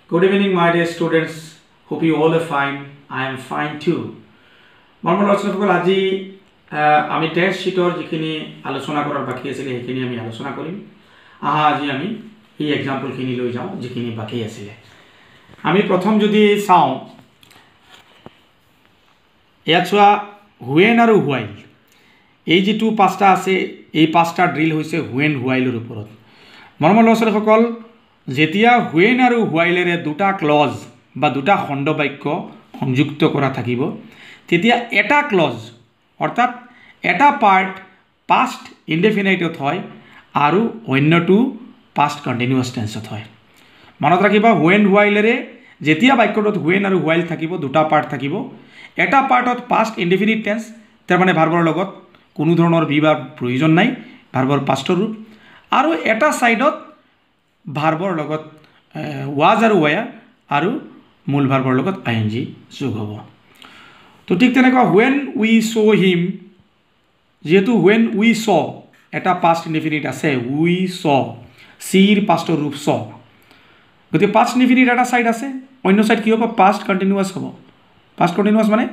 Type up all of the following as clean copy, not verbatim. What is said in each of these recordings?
Good evening, my dear students. Hope you all are fine. I am fine too. আজি আমি test শিটৰ যিখিনি আলোচনা কৰাৰ বাকি আছিল সেইখিনি আমি আলোচনা কৰিম। আজি আমি এই এক্সাম্পলখিনি লৈ যাওঁ যিখিনি বাকি আছিল। আমি প্ৰথম যদি চাওঁ ইয়াত চোৱা when আৰু while এই যেটো পাঁচটা আছে এই পাঁচটা ড্ৰিল হৈছে when while ৰ ওপৰত। মৰমৰ ল'ৰা-ছোৱালীসকল যেতিয়া when আৰু while এৰে দুটা ক্লজ বা দুটা খণ্ড বাক্য সংযুক্ত কৰা থাকিব তেতিয়া এটা ক্লজ অৰ্থাৎ এটা পাৰ্ট past indefinite হয় আৰু অন্যটো past continuous tense হয়। মনত ৰাখিবা when while এৰে যেতিয়া বাক্যটোত when আৰু while থাকিব দুটা পাৰ্ট থাকিব এটা পাৰ্টত past indefinite tense তাৰ মানে ভাৰ্বৰ লগত কোনো ধৰণৰ বিভাৰ প্ৰয়োজন নাই ভাৰ্বৰ পাষ্টৰ ৰূপ আৰু এটা সাইডত ভাৰ্বৰ লগত was আৰু were আৰু মূল ভাৰ্বৰ লগত ing যোগ হ'ব। তো ঠিক তেনেকুৱা when we saw him যেহেতু when we saw এটা past indefinite আছে we saw see ৰ পাষ্টৰ ৰূপ saw গতি past indefinite এটা সাইড আছে অন্য সাইড কি হ'ব past continuous হ'ব। past continuous মানে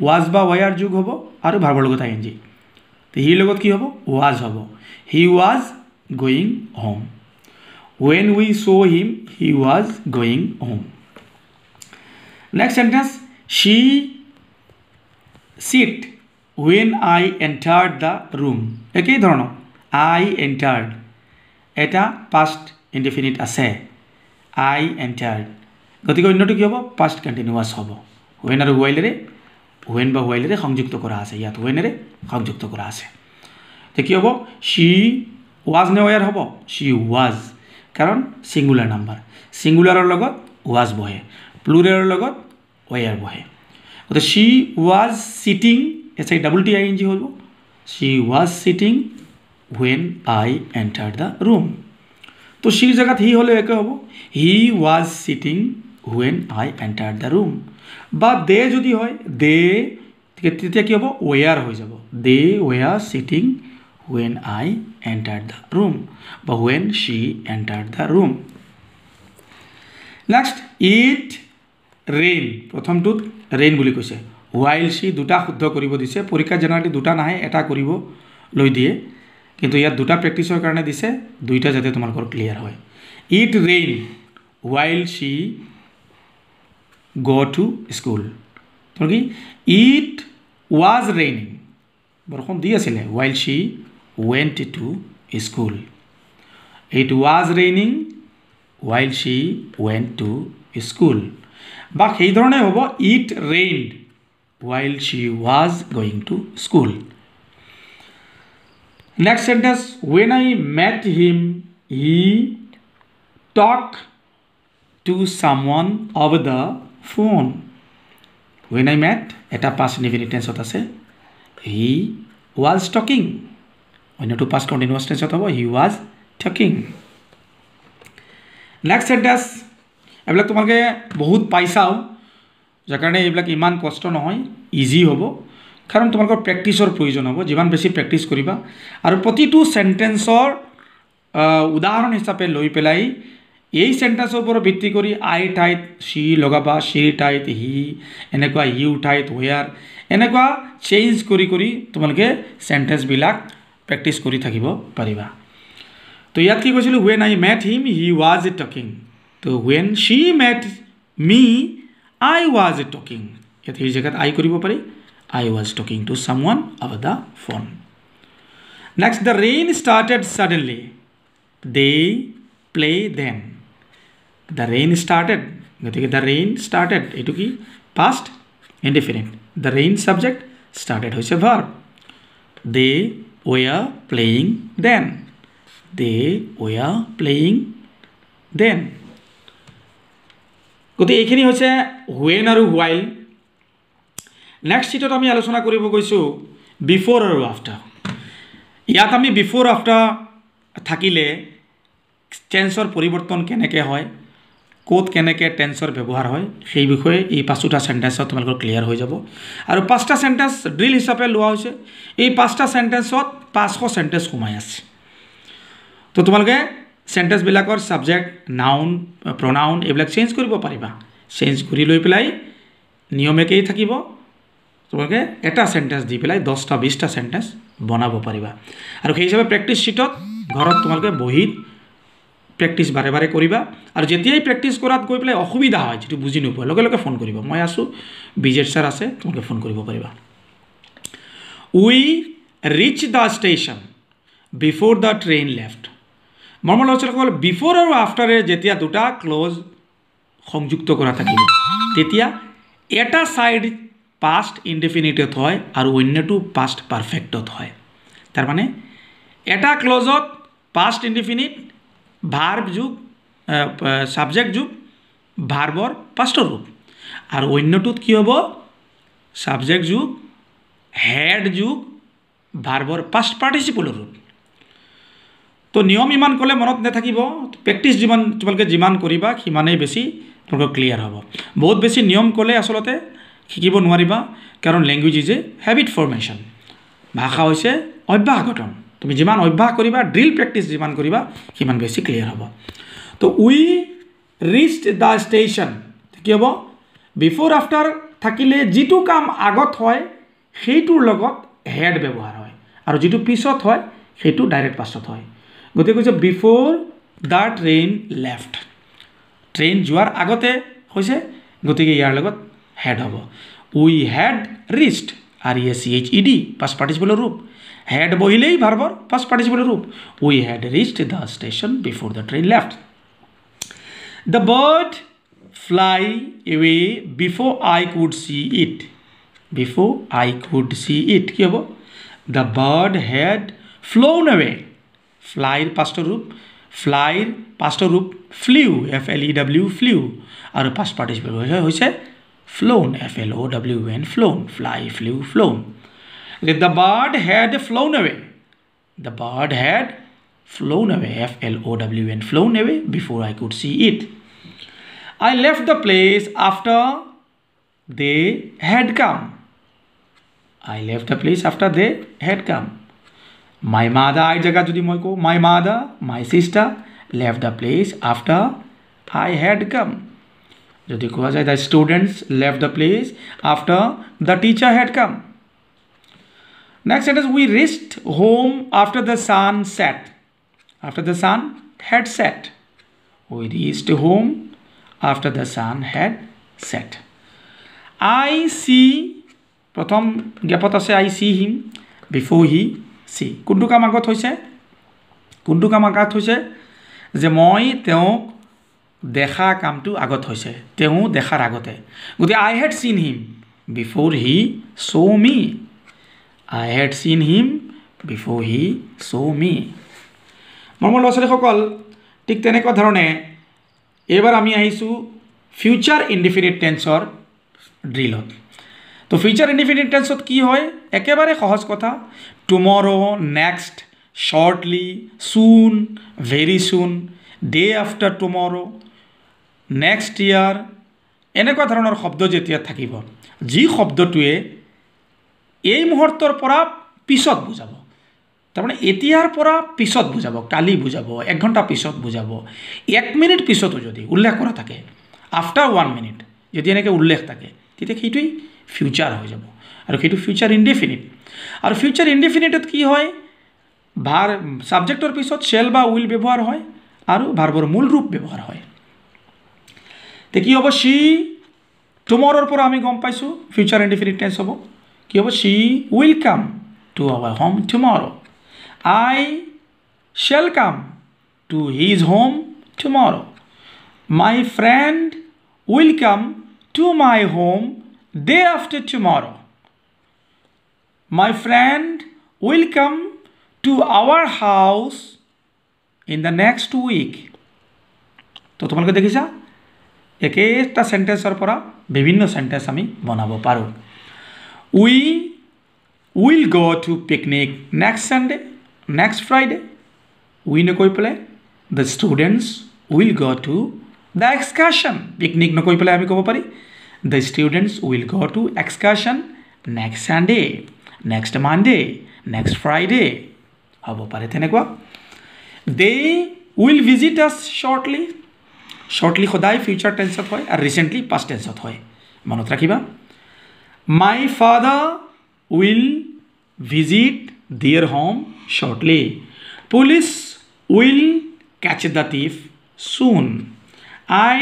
was বা were যোগ হ'ব আৰু ভাৰ্বৰ লগত ing তো হি লগত কি হ'ব was হ'ব he was going home when we saw him he was going home। next sentence she sit when I entered the room একই ধৰণৰ I entered এটা past indefinite আছে I entered গতিকে অন্যটো কি হ'ব past continuous হ'ব when আৰু while এৰে when বা while এৰে সংযুক্ত কৰা আছে ইয়াত when এৰে সংযুক্ত কৰা আছে তে কি হ'ব she was নে were হ'ব she was কাৰণ সিঙ্গুলাৰ নাম্বাৰ সিঙ্গুলাৰৰ লগত was বহে প্লুৰালৰ লগত were বহে গতিকে she was sitting এছাই ডাবল টি ing হ'ব she was sitting when I entered the room তো she জায়গাত he হলে একে হ'ব he was sitting when I entered the room বা they যদি হয় they তেতিয়া কি হ'ব were হৈ যাব they were sitting when I entered the room বা when she entered the room। next it rain প্ৰথমটোত rain বুলি কৈছে while she দুটা শুদ্ধ কৰিব দিছে পৰীক্ষা জেনাৰেলি দুটা নাহে এটা কৰিব লৈ দিয়ে কিন্তু ইয়াত দুটা প্ৰেক্টিছৰ কাৰণে দিছে দুইটা যাতে তোমালোকৰ ক্লিয়াৰ হয় it rain while she go to school কি it was raining বৰষুণ দি আছিল while she went to school it was raining while she went to school বা সেই ধৰণে হ'ব it rained while she was going to school। next sentence when I met him he talked to someone over the phone when I met এটা past indefinite tense আছে he was talking অন্যটো past continuous tense হ'ব he was talking। next sentence এইবিলাক তোমালোকে বহুত পাইছাও যাৰ কাৰণে এইবিলাক ইমান কষ্ট নহয় ইজি হ'ব কাৰণ তোমালোকৰ প্ৰেক্টিছৰ প্ৰয়োজন হ'ব যিমান বেছি প্ৰেক্টিছ কৰিবা আৰু প্ৰতিটো সেন্টেন্সৰ উদাহৰণ হিচাপে লৈ পেলাই এই সেন্টেন্সৰ ওপৰত ভিত্তি কৰি আই ঠাইত সি লগাবা সি ঠাইত হি এনেকুৱা ইউ ঠাইত where এনেকুৱা চেঞ্জ কৰি কৰি তোমালোকে সেন্টেন্সবিলাক প্ৰেক্টিছ কৰি থাকিব পাৰিবা। তো ইয়াত কি কৈছিলোঁ when I met him he was talking তো when she met me I was talking ইয়াত এই জায়গাত I কৰিব পাৰি I was talking to someone over the phone। next the rain started suddenly they play then the rain started গতিকে the rain started এইটো কি past indefinite the rain subject started হৈছে verb they were playing then they were playing then গতি এইখিনি হৈছে when আৰু while। next sheetত আমি আলোচনা কৰিব গৈছো before আৰু after ইয়াত আমি before after থাকিলে টেন্সৰ পৰিৱৰ্তন কেনেকৈ হয় কোত কেনেকৈ টেন্সৰ ব্যৱহাৰ হয় সেই বিষয়ে এই পাঁচটা সেন্টেন্সত তোমালোকৰ ক্লিয়াৰ হৈ যাব আৰু পাঁচটা সেন্টেন্স ড্ৰিল হিচাপে লোৱা হৈছে এই পাঁচটা সেন্টেন্সত 500 সেন্টেন্স সোমাই আছে তো তোমালোকে সেন্টেন্সবিলাকৰ সাবজেক্ট নাউন প্ৰনাউন এইবিলাক চেঞ্জ কৰিব পাৰিবা চেঞ্জ কৰি লৈ পেলাই নিয়ম একেই থাকিব তোমালোকে এটা সেন্টেন্স দি পেলাই 10টা 20টা সেন্টেন্স বনাব পাৰিবা আৰু সেই হিচাপে প্ৰেক্টিস শীটত ঘৰত তোমালোকে বহিত প্ৰেক্টিস বাৰে বাৰে কৰিবা আৰু যেতিয়াই প্ৰেক্টিস কৰাত গৈ পেলাই অসুবিধা হয় যেটো বুজি নোপোৱা লগে লগে ফোন কৰিব মই আছো বিজেট স্যাৰ আছে তোমালোকে ফোন কৰিব পাৰিবা We reached the station before the train left. মৰমৰ ল'ৰা-ছোৱালীসকল বিফোৰ আৰু আফটাৰে যেতিয়া দুটা ক্লজ সংযুক্ত কৰা থাকিব তেতিয়া এটা সাইড পাস্ট ইনডেফিনিটত হয় আৰু অন্যটো পাস্ট পাৰফেক্টত হয় তাৰ মানে এটা ক্লজত পাস্ট ইনডেফিনিট ভাৰ্ব যোগ সাবজেক্ট যোগ ভাৰ্বৰ পাস্টৰ ৰূপ আৰু অন্যটোত কি হ'ব সাবজেক্ট যোগ হেড যোগ ভাৰ্বৰ পাস্ট পাৰ্টিসিপলৰ ৰূপ তো নিয়ম ইমান কলে মনত নাথাকিব প্ৰেক্টিস যিমান তোমালোকে যিমান কৰিবা সিমানেই বেছি তোমালোকৰ ক্লিয়াৰ হ'ব বহুত বেছি নিয়ম কলে আসলতে শিকিব নোৱাৰিবা কাৰণ language is a habit formation ভাষা হৈছে অভ্যাস গঠন তুমি যিমান অভ্যাস কৰিবা ড্ৰিল প্ৰেক্টিস যিমান কৰিবা সিমান বেছি ক্লিয়াৰ হ'ব তো উই ৰিচড দা ষ্টেচন কি হ'ব বিফোৰ আফটাৰ থাকিলে যিটো কাম আগত হয় সেইটোৰ লগত হেড ব্যৱহাৰ হয় আৰু যেটো পিছত হয় সেইটো ডাইৰেক্ট পাছত হয় গতে কৈছে before the train left train যোৱাৰ আগতে হৈছে গতিকে ইয়াৰ লগত হেড হ'ব we had reached RESCHED past পাৰ্টিসিপলৰ ৰূপ হেড বহিলেই ভাৰ্বৰ পাস্ট পাৰ্টিসিপলৰ ৰূপ we had reached the station before the train left the bird fly away before I could see it before I could see it কি হ'ব the bird had flown away fly past roop fly past roop flew FLEW flew আৰু past participle হৈছে flown FLOWN flown fly flew flown the bird had flown away the bird had flown away FLOWN flown away before I could see it I left the place after they had come I left the place after they had come. My mother, I jaga jodi moi ko. My mother, my sister left the place after I had come. Jodi koha jay the students left the place after the teacher had come. Next sentence we reached home after the sun set. After the sun had set. We reached home after the sun had set. I see প্ৰথম গ্যাপত আছে I see him before he see কোনটো কাম আগত হৈছে যে মই তেওঁক দেখা কামটো আগত হৈছে তেওঁ দেখাৰ আগতে গতি I had seen him before he saw me I had seen him before he saw me মৰমৰ ল'ৰা-ছোৱালীসকল ঠিক তেনেকুৱা ধৰণে এবাৰ আমি আহিছো ফিউচাৰ ইনডিফিনিট টেন্সৰ ড্ৰিলত তো ফিউচাৰ ইনডিফিনিট টেন্সত কি হয় একেবাৰে সহজ কথা টুমৰো নেক্সট শৰ্টলি সুন ভেৰি সুন ডে আফটাৰ টুমৰো নেক্সট ইয়াৰ এনেকুৱা ধৰণৰ শব্দ যেতিয়া থাকিব যি শব্দটোৱে এই মুহূৰ্তৰ পৰা পিছত বুজাব তাৰমানে এতিয়াৰ পৰা পিছত বুজাব কালি বুজাব 1 ঘণ্টা পিছত বুজাব 1 মিনিট পিছতো যদি উল্লেখ কৰা থাকে আফটাৰ 1 মিনিট যদি এনেকৈ উল্লেখ থাকে তেতিয়া সেইটোই ফিউচাৰ হৈ যাব আৰু সেইটো ফিউচাৰ ইনডিফিনিট আৰু ফিউচাৰ ইনডিফিনিটত কি হয় ভাৰ সাবজেক্টৰ পিছত শেল বা উইল ব্যৱহাৰ হয় আৰু ভাৰ্বৰ মূল ৰূপ ব্যৱহাৰ হয় তে কি হ'ব she tomorrow পৰা আমি গম পাইছো ফিউচাৰ ইনডিফিনিট টেন্স হ'ব কি হ'ব she will come to our home tomorrow I shall come to his home tomorrow my friend will come to my home day after tomorrow my friend will come to our house in the next week তো তোমালোকে দেখিছা একেটা সেন্টেন্সৰ পৰা বিভিন্ন sentence আমি বনাব পাৰো we will go to picnic next Sunday next Friday we নকৈ পেলাই the students will go to the excursion picnic নকৈ পেলাই আমি ক'ব পাৰি the students will go to excursion next Sunday next Monday next Friday হ'ব পাৰে তেনেকুৱা they will visit us shortly shortly সদায় ফিউচাৰ টেন্সত হয় আৰু ৰিচেণ্টলি পাষ্ট টেন্সত হয় মনত ৰাখিবা my father will visit their home shortly police will catch the thief soon I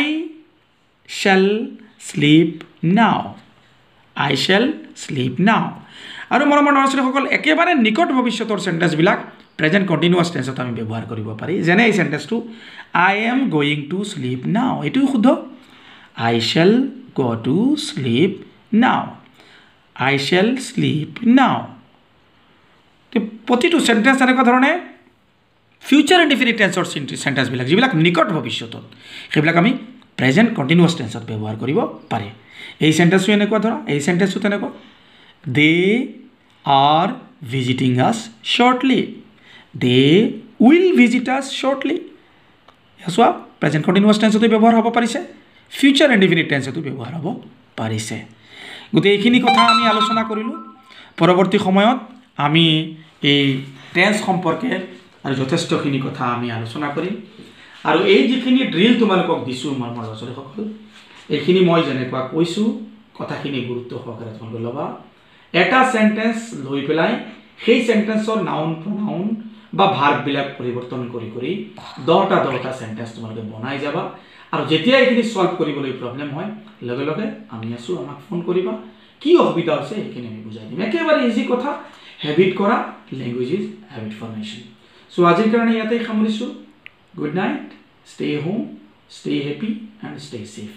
shall sleep now I shall sleep now আৰু মৰমৰ দৰ্শকসকল একেবাৰে নিকট ভৱিষ্যতৰ সেন্টেন্সবিলাক প্ৰেজেন্ট কন্টিনিউয়াস টেন্সত আমি ব্যৱহাৰ কৰিব পাৰি যেনে এই সেন্টেন্সটো I am going to sleep now এটো শুদ্ধ I shall go to sleep now I shall sleep now তে প্ৰতিটো সেন্টেন্স এনেকুৱা ধৰণে ফিউচাৰ ইনডিফিনিট টেন্সৰ সেন্টেন্সবিলাক যিবিলাক নিকট ভৱিষ্যতত সেইবিলাক আমি প্ৰেজেন্ট কন্টিনিউয়াস টেন্সত ব্যৱহাৰ কৰিব পাৰি এই সেন্টেন্সটো এনেকুৱা ধৰা এই সেন্টেন্সটো তেনেকুৱা দে আৰ ভিজিটিং আছ shortly they will visit us shortly চোৱা প্ৰেজেন্ট কন্টিনিউয়াস টেন্সতো ব্যৱহাৰ হ'ব পাৰিছে ফিউচাৰ ইনডিফিনিট টেন্সতো ব্যৱহাৰ হ'ব পাৰিছে গতিকে এইখিনি কথা আমি আলোচনা কৰিলোঁ পৰৱৰ্তী সময়ত আমি এই টেন্স সম্পৰ্কে আৰু যথেষ্টখিনি কথা আমি আলোচনা কৰিম আৰু এই যিখিনি ড্ৰিল তোমালোকক দিছোঁ মৰমৰ দৰ্শকসকল এইখিনি মই যেনেকুৱা কৈছোঁ কথাখিনি গুৰুত্ব সহকাৰে তোমালোকে ল'বা এটা সেন্টেন্স লৈ পেলাই সেই সেন্টেন্সৰ নাউন প্ৰনাউন বা ভাৰ্ববিলাক পৰিৱৰ্তন কৰি কৰি 10টা সেন্টেন্স তোমালোকে বনাই যাবা আৰু যেতিয়া এইখিনি সলভ কৰিবলৈ প্ৰবলেম হয় লগে লগে আমি আছো আমাক ফোন কৰিবা কি অসুবিধা আছে এইখিনি আমি বুজাই দিম একেবাৰে ইজি কথা হেবিট কৰা language is habit formation So আজিৰ কাৰণে ইয়াতে সামৰিছো good night stay home stay happy and stay safe